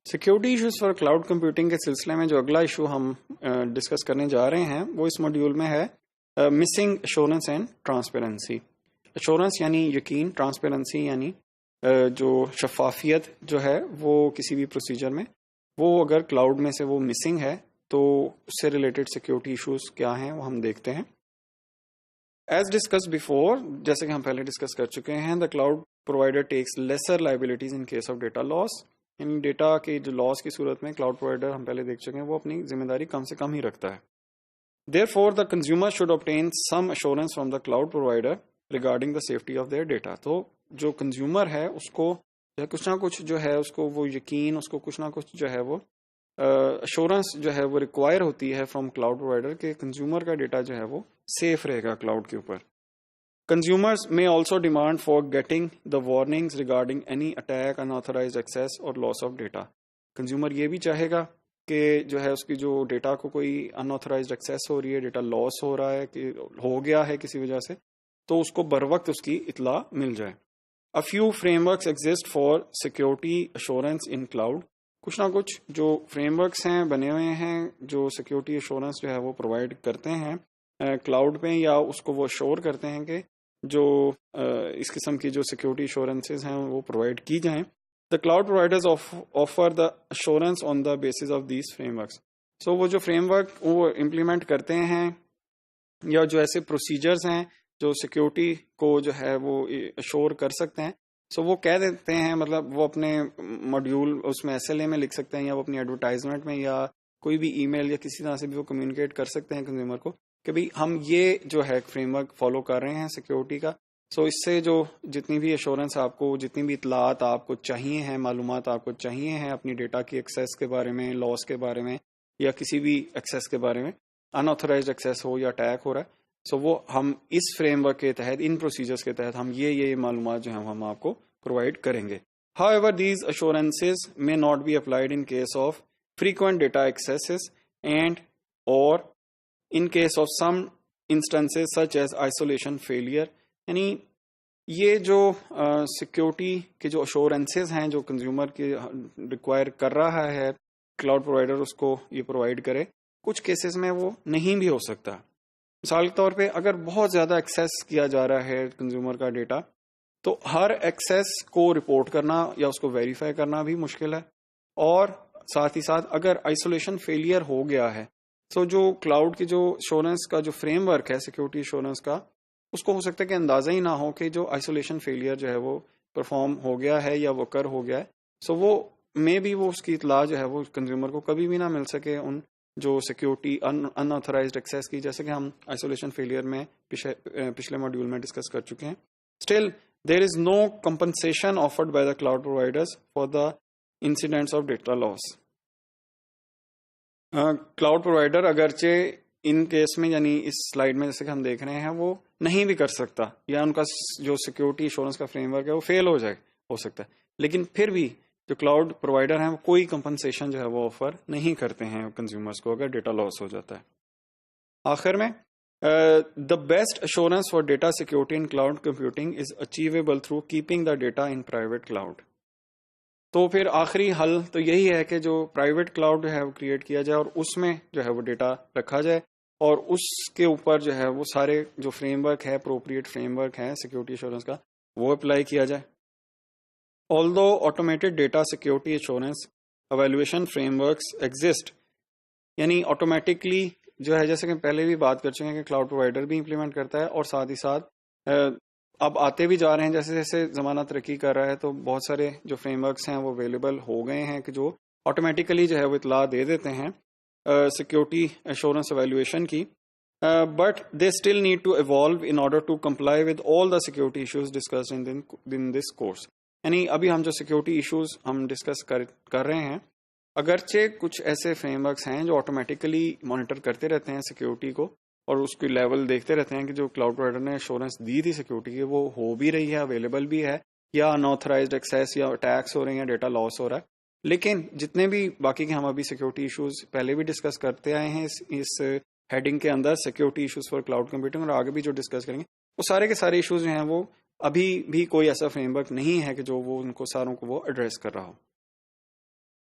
Security issues for cloud computing के सिलसिले में जो अगला इशू हम डिस्कस करने जा रहे हैं वो इस मॉड्यूल में है missing assurance and transparency. Assurance यानी यकीन, ट्रांसपेरेंसी यानी जो शफाफियत जो है वो किसी भी प्रोसीजर में, वो अगर क्लाउड में से वो मिसिंग है तो उससे रिलेटेड सिक्योरिटी इश्यूज क्या हैं वो हम देखते हैं। एज डिस्कस बिफोर, जैसे कि हम पहले डिस्कस कर चुके हैं, the cloud provider takes lesser liabilities in case of data loss. यानी डेटा के जो लॉस की सूरत में क्लाउड प्रोवाइडर, हम पहले देख चुके हैं, वो अपनी जिम्मेदारी कम से कम ही रखता है। Therefore, the consumer should obtain some assurance from the cloud provider regarding the safety of their data। तो जो कंज्यूमर है उसको कुछ ना कुछ जो है उसको वो यकीन, उसको कुछ ना कुछ जो है वो अश्योरेंस जो है वो रिक्वायर होती है फ्रॉम क्लाउड प्रोवाइडर के कंज्यूमर का डेटा जो है वो सेफ रहेगा क्लाउड के ऊपर। Consumers may also demand for getting the warnings regarding any attack, unauthorized access और loss of data। कंज्यूमर ये भी चाहेगा कि जो है उसकी जो डेटा को कोई अनऑथराइज्ड एक्सेस हो रही है, डेटा लॉस हो रहा है, कि हो गया है किसी वजह से, तो उसको बर वक्त उसकी इतला मिल जाए। A few frameworks exist for security assurance in cloud. कुछ ना कुछ जो फ्रेमवर्क्स हैं बने हुए हैं जो सिक्योरिटी अश्योरेंस जो है वो प्रोवाइड करते हैं क्लाउड पे, या उसको वो श्योर करते हैं कि जो इस किस्म की जो सिक्योरिटी अश्योरेंसेज हैं वो प्रोवाइड की जाएं। The cloud providers offer the assurance on the basis of these frameworks. So वो जो फ्रेमवर्क वो इम्प्लीमेंट करते हैं या जो ऐसे प्रोसीजर्स हैं जो सिक्योरिटी को जो है वो अश्योर कर सकते हैं, सो वो कह देते हैं, मतलब वो अपने मॉड्यूल उसमें SLA में लिख सकते हैं, या वो अपनी एडवर्टाइजमेंट में या कोई भी ईमेल या किसी तरह से भी वो कम्युनिकेट कर सकते हैं कंज्यूमर को कि भाई हम ये जो है फ्रेमवर्क फॉलो कर रहे हैं सिक्योरिटी का। सो इससे जो जितनी भी एश्योरेंस आपको, जितनी भी इतलात आपको चाहिए हैं, मालूमात आपको चाहिए हैं अपनी डेटा की एक्सेस के बारे में, लॉस के बारे में, या किसी भी एक्सेस के बारे में, अनऑथराइज्ड एक्सेस हो या अटैक हो रहा है, सो वो हम इस फ्रेमवर्क के तहत, इन प्रोसीजर्स के तहत हम ये मालूमात जो है हम आपको प्रोवाइड करेंगे। However, these assurances may not be applied in case of frequent data accesses and or in case of some instances such as isolation failure। यानी ये जो सिक्योरिटी के जो अश्योरेंसेज हैं जो कंज्यूमर के रिक्वायर कर रहा है क्लाउड प्रोवाइडर उसको ये प्रोवाइड करे, कुछ केसेस में वो नहीं भी हो सकता। मिसाल के तौर पे अगर बहुत ज़्यादा एक्सेस किया जा रहा है कंज्यूमर का डेटा, तो हर एक्सेस को रिपोर्ट करना या उसको वेरीफाई करना भी मुश्किल है। और साथ ही साथ अगर आइसोलेशन फेलियर हो गया है, तो जो क्लाउड की जो एश्योरेंस का जो फ्रेमवर्क है सिक्योरिटी एश्योरेंस का, उसको हो सकता है कि अंदाजा ही ना हो कि जो आइसोलेशन फेलियर जो है वो परफॉर्म हो गया है या वो कर हो गया है। सो वो मे भी वो उसकी इतला जो है वो कंज्यूमर को कभी भी ना मिल सके उन जो सिक्योरिटी अनऑथराइज्ड एक्सेस की, जैसे कि हम आइसोलेशन फेलियर में पिछले मॉड्यूल में डिस्कस कर चुके हैं। Still there is no compensation offered by the cloud providers for the incidents of data loss। Cloud provider अगरचे इन केस में, यानी इस स्लाइड में जैसे कि हम देख रहे हैं, वो नहीं भी कर सकता, या उनका जो सिक्योरिटी इंश्योरेंस का फ्रेमवर्क है वो फेल हो सकता है, लेकिन फिर भी जो क्लाउड प्रोवाइडर हैं वो कोई कंपनसेशन जो है वो ऑफर नहीं करते हैं कंज्यूमर्स को अगर डेटा लॉस हो जाता है। आखिर में the best assurance for data security in cloud computing is achievable through keeping the data in private cloud। तो फिर आखिरी हल तो यही है कि जो प्राइवेट क्लाउड है वो क्रिएट किया जाए और उसमें जो है वो डेटा रखा जाए, और उसके ऊपर जो है वो सारे जो फ्रेमवर्क है, अप्रोप्रिएट फ्रेमवर्क है सिक्योरिटी एश्योरेंस का, वो अप्लाई किया जाए। Although automated data security assurance evaluation frameworks exist, यानी ऑटोमेटिकली जो है, जैसे कि पहले भी बात कर चुके हैं कि क्लाउड प्रोवाइडर भी इंप्लीमेंट करता है, और साथ ही साथ अब आते भी जा रहे हैं, जैसे जैसे ज़माना तरक्की कर रहा है तो बहुत सारे जो फ्रेमवर्क्स हैं वो अवेलेबल हो गए हैं कि जो ऑटोमेटिकली जो है वो इतला दे देते हैं सिक्योरिटी एश्योरेंस एवेल्युएशन की, but they still need to evolve in order to comply with all the security issues discussed in this course. यानी अभी हम जो सिक्योरिटी इश्यूज हम डिस्कस कर रहे हैं, अगरचे कुछ ऐसे फ्रेमवर्क्स हैं जो ऑटोमेटिकली मॉनिटर करते रहते हैं सिक्योरिटी को और उसकी लेवल देखते रहते हैं कि जो क्लाउड प्रोवाइडर ने एश्योरेंस दी थी सिक्योरिटी की वो हो भी रही है, अवेलेबल भी है, या अनऑथराइज्ड एक्सेस या अटैक्स हो रहे हैं, डेटा लॉस हो रहा है। लेकिन जितने भी बाकी के हम अभी सिक्योरिटी इश्यूज पहले भी डिस्कस करते आए हैं इस हेडिंग के अंदर, security issues for cloud computing, और आगे भी जो डिस्कस करेंगे, वो सारे के सारे इश्यूज जो हैं वो अभी भी कोई ऐसा फ्रेमवर्क नहीं है कि जो वो उनको सारों को वो एड्रेस कर रहा हो।